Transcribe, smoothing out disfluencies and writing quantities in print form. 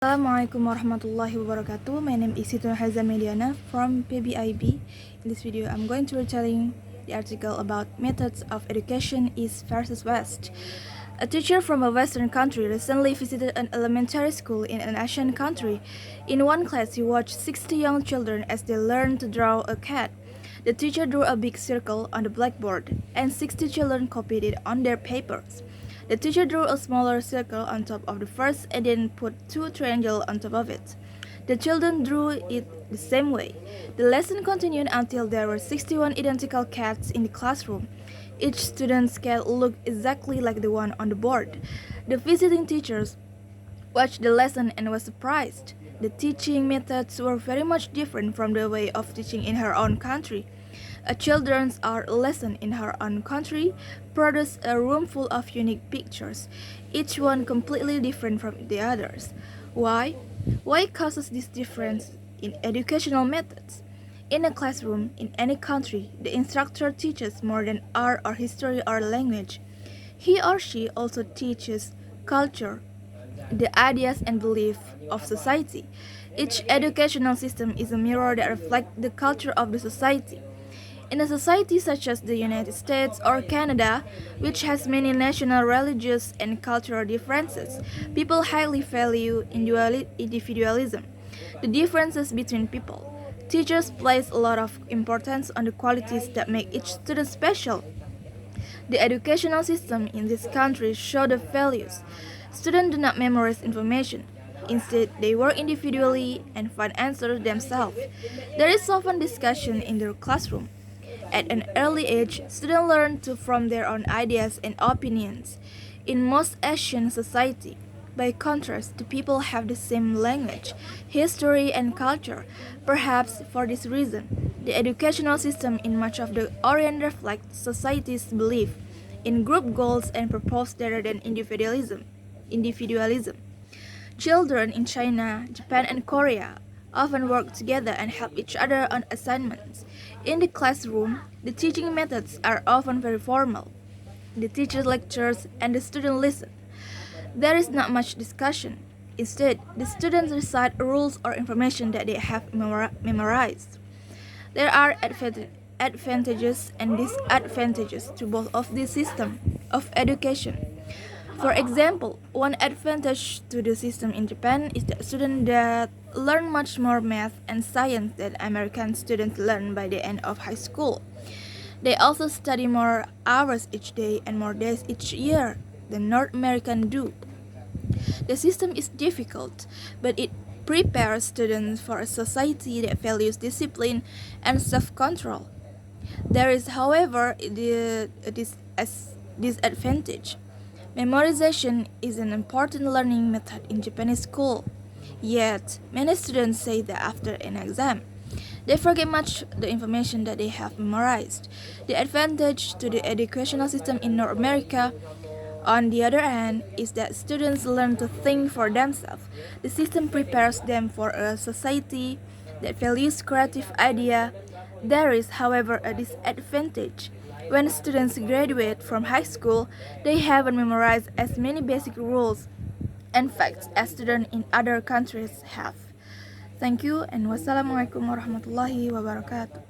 Assalamualaikum warahmatullahi wabarakatuh. My name is Siti Nurhaliza Meidiana from PBIB. In this video, I'm going to be telling the article about methods of education East versus West. A teacher from a Western country recently visited an elementary school in an Asian country. In one class, he watched 60 young children as they learned to draw a cat. The teacher drew a big circle on the blackboard, and 60 children copied it on their papers. The teacher drew a smaller circle on top of the first and then put two triangles on top of it. The children drew it the same way. The lesson continued until there were 61 identical cats in the classroom. Each student's cat looked exactly like the one on the board. The visiting teachers watched the lesson and was surprised. The teaching methods were very much different from the way of teaching in her own country. A children's art lesson in her own country produced a room full of unique pictures, each one completely different from the others. Why? Why causes this difference in educational methods? In a classroom, in any country, the instructor teaches more than art or history or language. He or she also teaches culture, the ideas and beliefs of society. Each educational system is a mirror that reflects the culture of the society. In a society such as the United States or Canada, which has many national, religious, and cultural differences, people highly value individualism, the differences between people. Teachers place a lot of importance on the qualities that make each student special. The educational system in this country shows the values. Students do not memorize information. Instead, they work individually and find answers themselves. There is often discussion in the classroom. At an early age, students learn to form their own ideas and opinions. In most Asian society, by contrast, the people have the same language, history, and culture. Perhaps for this reason, the educational system in much of the Orient reflects society's belief in group goals and purpose rather than individualism. Children in China, Japan, and Korea often work together and help each other on assignments. In the classroom, the teaching methods are often very formal. The teacher lectures and the student listen. There is not much discussion. Instead, the students recite rules or information that they have memorized. There are advantages and disadvantages to both of these systems of education. For example, one advantage to the system in Japan is that students that learn much more math and science than American students learn by the end of high school. They also study more hours each day and more days each year than North Americans do. The system is difficult, but it prepares students for a society that values discipline and self-control. There is, however, this disadvantage. Memorization is an important learning method in Japanese school. Yet, many students say that after an exam, they forget much the information that they have memorized. The advantage to the educational system in North America, on the other hand, is that students learn to think for themselves. The system prepares them for a society that values creative ideas. There is, however, a disadvantage. When students graduate from high school, they haven't memorized as many basic rules and facts as students in other countries have. Thank you and wassalamualaikum warahmatullahi wabarakatuh.